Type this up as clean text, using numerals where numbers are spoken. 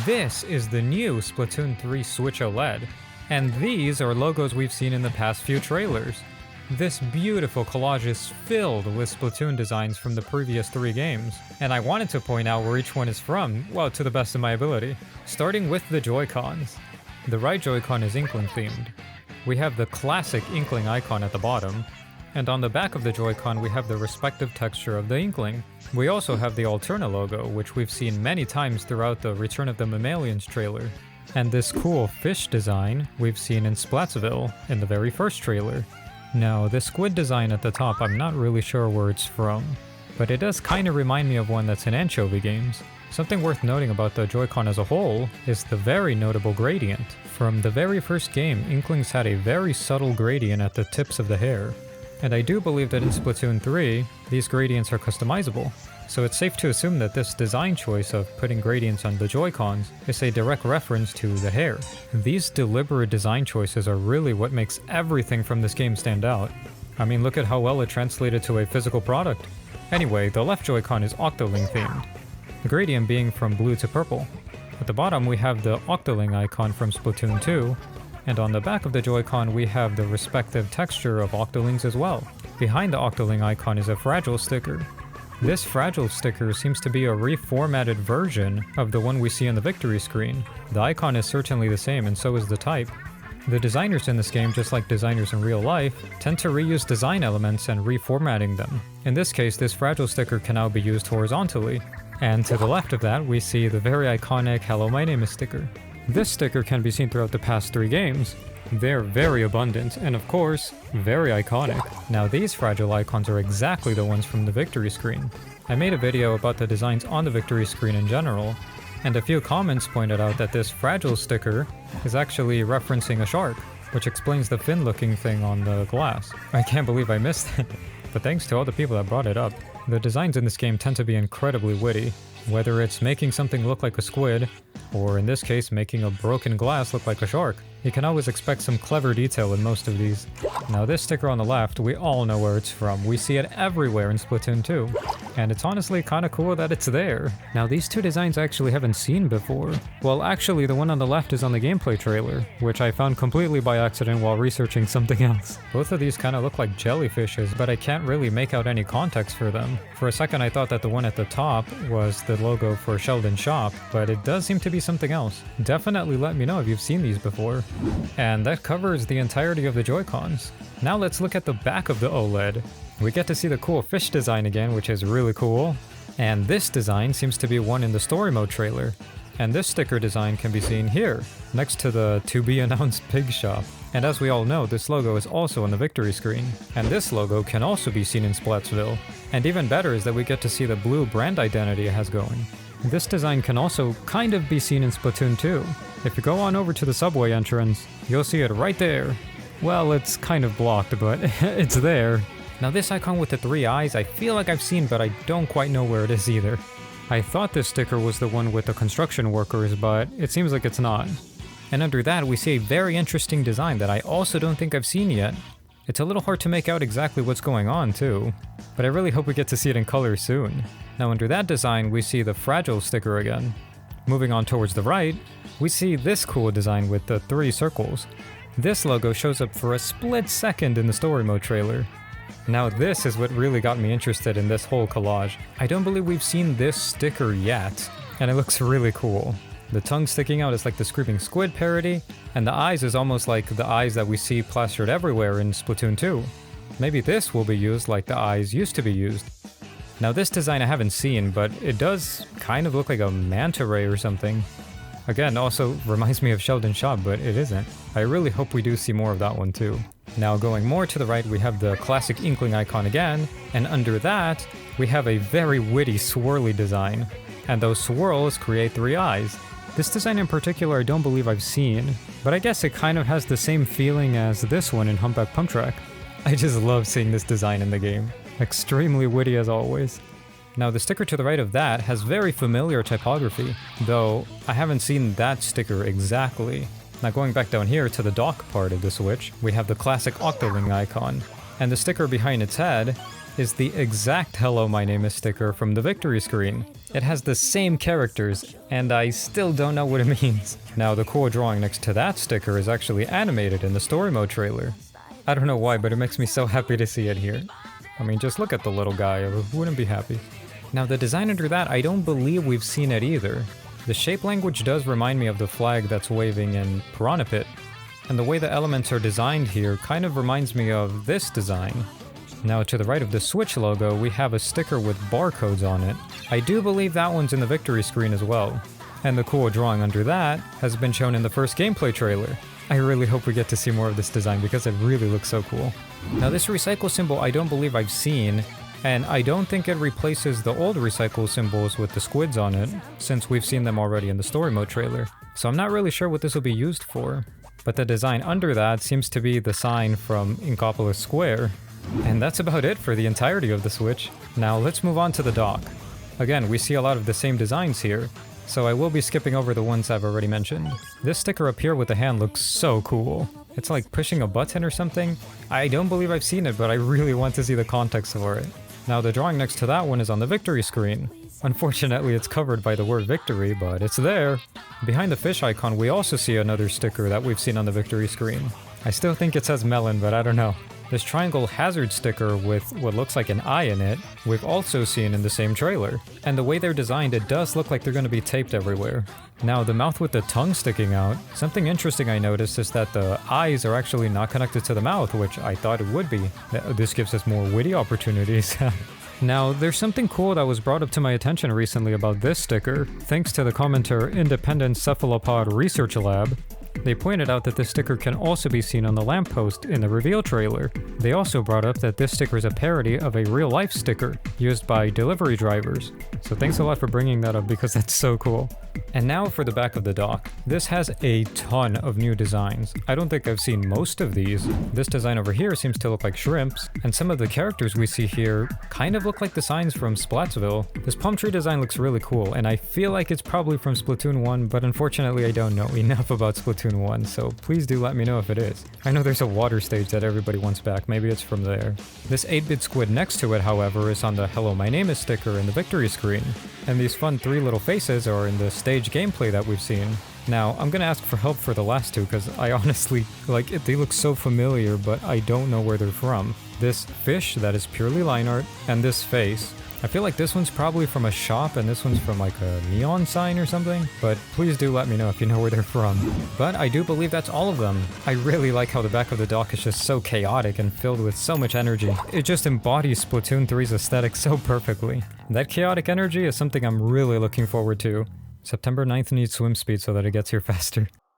This is the new Splatoon 3 Switch OLED, and these are logos we've seen in the past few trailers. This beautiful collage is filled with Splatoon designs from the previous 3 games, and I wanted to point out where each one is from, well, to the best of my ability. Starting with the Joy-Cons. The right Joy-Con is Inkling themed. We have the classic Inkling icon at the bottom, and on the back of the Joy-Con we have the respective texture of the Inkling. We also have the Alterna logo, which we've seen many times throughout the Return of the Mammalians trailer. And this cool fish design we've seen in Splatsville in the very first trailer. Now, the squid design at the top, I'm not really sure where it's from, but it does kind of remind me of one that's in Anchovy games. Something worth noting about the Joy-Con as a whole is the very notable gradient. From the very first game, Inklings had a very subtle gradient at the tips of the hair. And I do believe that in Splatoon 3, these gradients are customizable. So it's safe to assume that this design choice of putting gradients on the Joy-Cons is a direct reference to the hair. These deliberate design choices are really what makes everything from this game stand out. I mean, look at how well it translated to a physical product. Anyway, the left Joy-Con is Octoling themed, the gradient being from blue to purple. At the bottom we have the Octoling icon from Splatoon 2, and on the back of the Joy-Con we have the respective texture of Octolings as well. Behind the Octoling icon is a fragile sticker. This fragile sticker seems to be a reformatted version of the one we see on the victory screen. The icon is certainly the same, and so is the type. The designers in this game, just like designers in real life, tend to reuse design elements and reformatting them. In this case, this fragile sticker can now be used horizontally. And to the left of that, we see the very iconic "Hello, my name is" sticker. This sticker can be seen throughout the past 3 games. They're very abundant, and of course, very iconic. Now these fragile icons are exactly the ones from the victory screen. I made a video about the designs on the victory screen in general, and a few comments pointed out that this fragile sticker is actually referencing a shark, which explains the fin-looking thing on the glass. I can't believe I missed it, but thanks to all the people that brought it up. The designs in this game tend to be incredibly witty, whether it's making something look like a squid, or in this case making a broken glass look like a shark. You can always expect some clever detail in most of these. Now this sticker on the left, we all know where it's from. We see it everywhere in Splatoon 2. And it's honestly kinda cool that it's there. Now these 2 designs I actually haven't seen before. Well, actually the one on the left is on the gameplay trailer, which I found completely by accident while researching something else. Both of these kinda look like jellyfishes, but I can't really make out any context for them. For a second I thought that the one at the top was the logo for Sheldon Shop, but it does seem to be something else. Definitely let me know if you've seen these before. And that covers the entirety of the Joy-Cons. Now let's look at the back of the OLED. We get to see the cool fish design again, which is really cool. And this design seems to be one in the story mode trailer. And this sticker design can be seen here, next to the to-be-announced pig shop. And as we all know, this logo is also on the victory screen. And this logo can also be seen in Splatsville. And even better is that we get to see the blue brand identity it has going. This design can also kind of be seen in Splatoon 2. If you go on over to the subway entrance, you'll see it right there. Well, it's kind of blocked, but it's there. Now this icon with the 3 eyes, I feel like I've seen, but I don't quite know where it is either. I thought this sticker was the one with the construction workers, but it seems like it's not. And under that, we see a very interesting design that I also don't think I've seen yet. It's a little hard to make out exactly what's going on too, but I really hope we get to see it in color soon. Now under that design, we see the fragile sticker again. Moving on towards the right, we see this cool design with the 3 circles. This logo shows up for a split second in the story mode trailer. Now this is what really got me interested in this whole collage. I don't believe we've seen this sticker yet, and it looks really cool. The tongue sticking out is like the Screaming Squid parody, and the eyes is almost like the eyes that we see plastered everywhere in Splatoon 2. Maybe this will be used like the eyes used to be used. Now this design I haven't seen, but it does kind of look like a manta ray or something. Again, also reminds me of Sheldon Shop, but it isn't. I really hope we do see more of that one too. Now going more to the right, we have the classic Inkling icon again, and under that, we have a very witty swirly design. And those swirls create 3 eyes. This design in particular I don't believe I've seen, but I guess it kind of has the same feeling as this one in Humpback Pump Track. I just love seeing this design in the game. Extremely witty as always. Now the sticker to the right of that has very familiar typography, though I haven't seen that sticker exactly. Now going back down here to the dock part of the Switch, we have the classic Octoling icon, and the sticker behind its head is the exact Hello My Name is sticker from the victory screen. It has the same characters, and I still don't know what it means. Now, the cool drawing next to that sticker is actually animated in the story mode trailer. I don't know why, but it makes me so happy to see it here. I mean, just look at the little guy, who wouldn't be happy? Now, the design under that, I don't believe we've seen it either. The shape language does remind me of the flag that's waving in Piranha Pit, and the way the elements are designed here kind of reminds me of this design. Now, to the right of the Switch logo, we have a sticker with barcodes on it. I do believe that one's in the victory screen as well. And the cool drawing under that has been shown in the first gameplay trailer. I really hope we get to see more of this design because it really looks so cool. Now, this recycle symbol I don't believe I've seen, and I don't think it replaces the old recycle symbols with the squids on it, since we've seen them already in the story mode trailer. So I'm not really sure what this will be used for. But the design under that seems to be the sign from Inkopolis Square. And that's about it for the entirety of the Switch. Now let's move on to the dock. Again, we see a lot of the same designs here, so I will be skipping over the ones I've already mentioned. This sticker up here with the hand looks so cool. It's like pushing a button or something. I don't believe I've seen it, but I really want to see the context for it. Now the drawing next to that one is on the victory screen. Unfortunately, it's covered by the word victory, but it's there. Behind the fish icon, we also see another sticker that we've seen on the victory screen. I still think it says melon, but I don't know. This triangle hazard sticker with what looks like an eye in it, we've also seen in the same trailer. And the way they're designed, it does look like they're going to be taped everywhere. Now, the mouth with the tongue sticking out, something interesting I noticed is that the eyes are actually not connected to the mouth, which I thought it would be. This gives us more witty opportunities. Now, there's something cool that was brought up to my attention recently about this sticker, thanks to the commenter Independent Cephalopod Research Lab. They pointed out that this sticker can also be seen on the lamppost in the reveal trailer. They also brought up that this sticker is a parody of a real-life sticker used by delivery drivers. So thanks a lot for bringing that up because that's so cool. And now for the back of the dock. This has a ton of new designs. I don't think I've seen most of these. This design over here seems to look like shrimps, and some of the characters we see here kind of look like the signs from Splatsville. This palm tree design looks really cool, and I feel like it's probably from Splatoon 1, but unfortunately I don't know enough about Splatoon 1, so please do let me know if it is. I know there's a water stage that everybody wants back, maybe it's from there. This 8-bit squid next to it, however, is on the Hello My Name is sticker in the victory screen, and these fun 3 little faces are in the stage gameplay that we've seen. Now, I'm gonna ask for help for the last two because I honestly, they look so familiar, but I don't know where they're from. This fish that is purely line art, and this face. I feel like this one's probably from a shop and this one's from like a neon sign or something, but please do let me know if you know where they're from. But I do believe that's all of them. I really like how the back of the dock is just so chaotic and filled with so much energy. It just embodies Splatoon 3's aesthetic so perfectly. That chaotic energy is something I'm really looking forward to. September 9th needs swim speed so that it gets here faster.